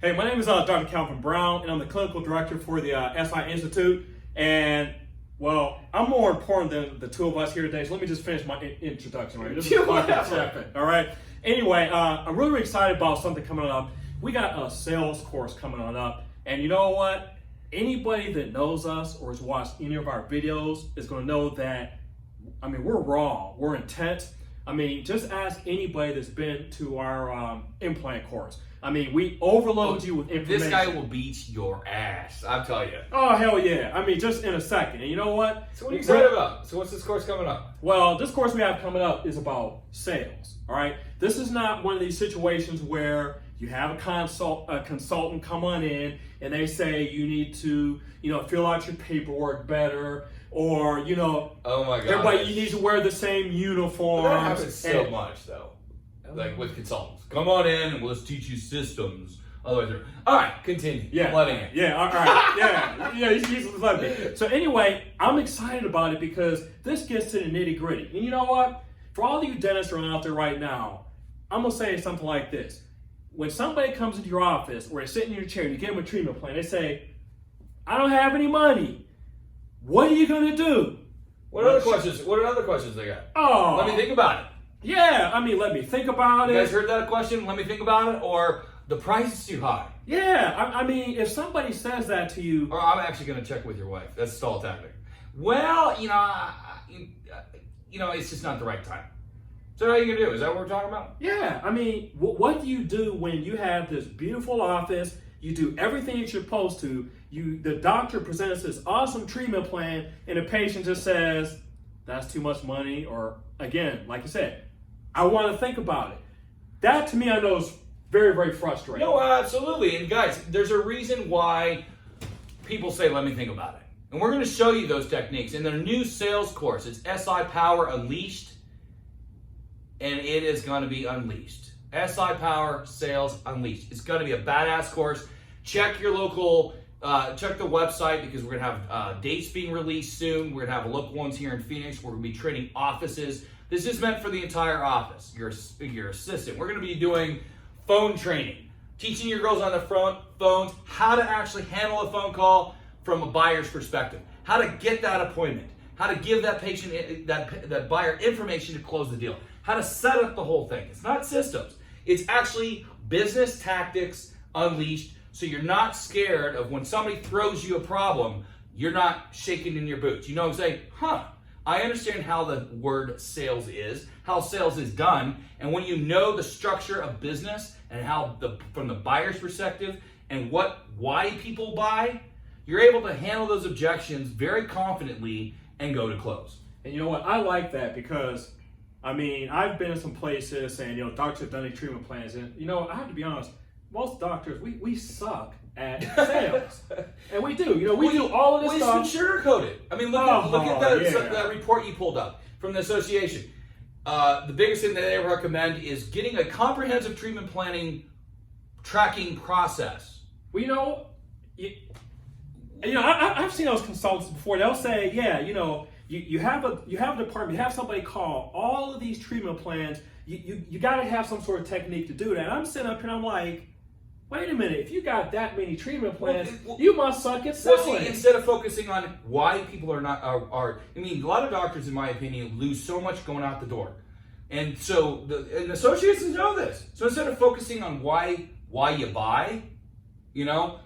Hey, my name is Dr. Chaffin Brown, and I'm the clinical director for the SI Institute. And, well, I'm more important than the two of us here today, so let me just finish my introduction. Right? This is Dr. Chaffin, all right? Anyway, I'm really excited about something coming up. We got a sales course coming on up, and you know what? Anybody that knows us or has watched any of our videos is going to know that, I mean, we're raw, we're intense. I mean, just ask anybody that's been to our implant course. I mean, we overload you with information. This guy will beat your ass, I'll tell you. Oh, hell yeah. I mean, just in a second. And you know what? So what are you excited about? So what's this course coming up? Well, this course we have coming up is about sales, all right? This is not one of these situations where you have a consultant come on in and they say you need to, fill out your paperwork better, or, oh my God, everybody, you need to wear the same uniform. That happens so much, though. Like with consultants. Come on in and let's teach you systems. Otherwise, all right, continue. Yeah. I'm letting it. Yeah, all right. Yeah, you let me. So anyway, I'm excited about it because this gets to the nitty gritty. And you know what? For all of you dentists around out there right now, I'm going to say something like this. When somebody comes into your office or they're sitting in your chair and you give them a treatment plan, they say, I don't have any money. What are you going to do? What other questions they got? Oh. Let me think about it. Yeah, I mean, let me think about it. You guys heard that question? Let me think about it. Or the price is too high. Yeah, I mean, if somebody says that to you. Or I'm actually going to check with your wife. That's stall tactic. Well, it's just not the right time. So how are you going to do? Is that what we're talking about? Yeah, I mean, what do you do when you have this beautiful office, you do everything you're supposed to, the doctor presents this awesome treatment plan, and the patient just says, that's too much money, or again, like you said, I want to think about it. That to me, I know is very, very frustrating. No, absolutely. And guys, there's a reason why people say, let me think about it. And we're going to show you those techniques in their new sales course. It's SI Power Unleashed, and it is going to be unleashed. SI Power Sales Unleashed. It's going to be a badass course. Check your local, check the website, because we're going to have dates being released soon. We're going to have local ones here in Phoenix. We're going to be training offices. This is meant for the entire office, your assistant. We're going to be doing phone training, teaching your girls on the phones how to actually handle a phone call from a buyer's perspective, how to get that appointment, how to give that patient, that buyer information to close the deal, how to set up the whole thing. It's not systems. It's actually business tactics unleashed, so you're not scared of when somebody throws you a problem, you're not shaking in your boots. You know what I'm saying? I understand how the word sales is, how sales is done, and when you know the structure of business and how from the buyer's perspective and why people buy, you're able to handle those objections very confidently and go to close. And you know what? I like that because, I mean, I've been in some places saying, doctors have done these treatment plans, and I have to be honest, most doctors, we suck at sales. And we do. We do all of this stuff. It's been sugarcoated. I mean, look at that report you pulled up from the association. The biggest thing that they recommend is getting a comprehensive treatment planning tracking process. Well, I've seen those consultants before. They'll say, you have a department, you have somebody call all of these treatment plans. You got to have some sort of technique to do that. I'm sitting up here and I'm like, wait a minute, if you got that many treatment plans, you must suck at selling. Well, see, instead of focusing on why people are not, a lot of doctors, in my opinion, lose so much going out the door. And so, and associations know this. So instead of focusing on why you buy,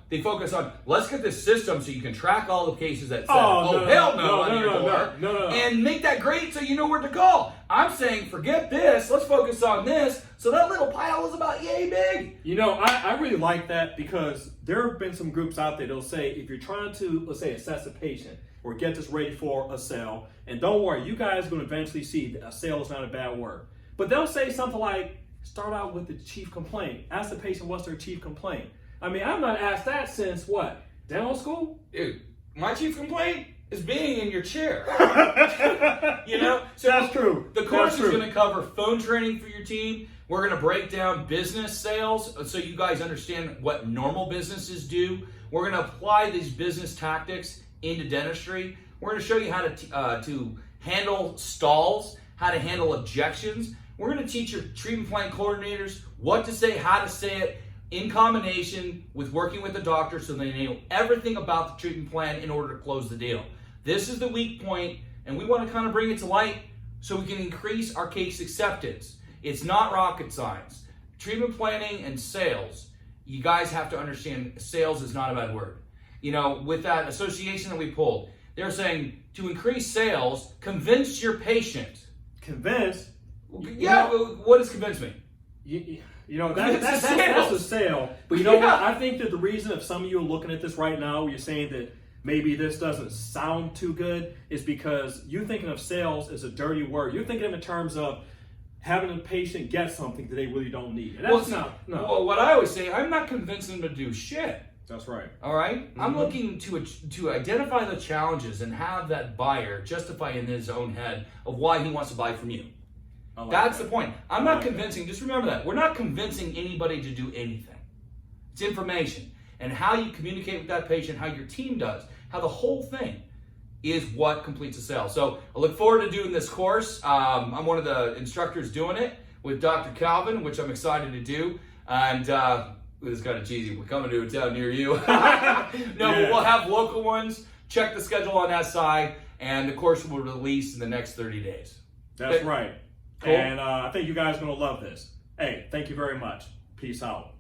they focus on, let's get this system so you can track all the cases that say, hell no on your door, and make that great so you know where to call. I'm saying, forget this, let's focus on this, so that little pile is about yay big. I really like that because there have been some groups out there that'll say, if you're trying to, let's say, assess a patient or get this ready for a sale, and don't worry, you guys are going to eventually see that a sale is not a bad word. But they'll say something like, start out with the chief complaint. Ask the patient what's their chief complaint. I mean, I've not asked that since what? Dental school? Dude, my chief complaint is being in your chair. So that's true. The course is going to cover phone training for your team. We're going to break down business sales so you guys understand what normal businesses do. We're going to apply these business tactics into dentistry. We're going to show you how to handle stalls, how to handle objections. We're going to teach your treatment plan coordinators what to say, how to say it, in combination with working with the doctor so they know everything about the treatment plan in order to close the deal. This is the weak point, and we want to kind of bring it to light so we can increase our case acceptance. It's not rocket science. Treatment planning and sales, you guys have to understand, sales is not a bad word. You know, with that association that we pulled, they're saying to increase sales, convince your patient. Convince? Yeah, what does convince mean? You know, that's a sale. But you know what? I think that the reason if some of you are looking at this right now, you're saying that maybe this doesn't sound too good, is because you're thinking of sales as a dirty word. You're thinking of it in terms of having a patient get something that they really don't need. And that's no. Well, what I always say, I'm not convincing them to do shit. That's right. All right? Mm-hmm. I'm looking to identify the challenges and have that buyer justify in his own head of why he wants to buy from you. That's the point. I'm not convincing, just remember that. We're not convincing anybody to do anything. It's information. And how you communicate with that patient, how your team does, how the whole thing is what completes a sale. So I look forward to doing this course. I'm one of the instructors doing it with Dr. Chaffin, which I'm excited to do. And this is kind of cheesy. We're coming to a town near you. But we'll have local ones. Check the schedule on SI, and the course will release in the next 30 days. That's right. Cool. And I think you guys are going to love this. Hey, thank you very much. Peace out.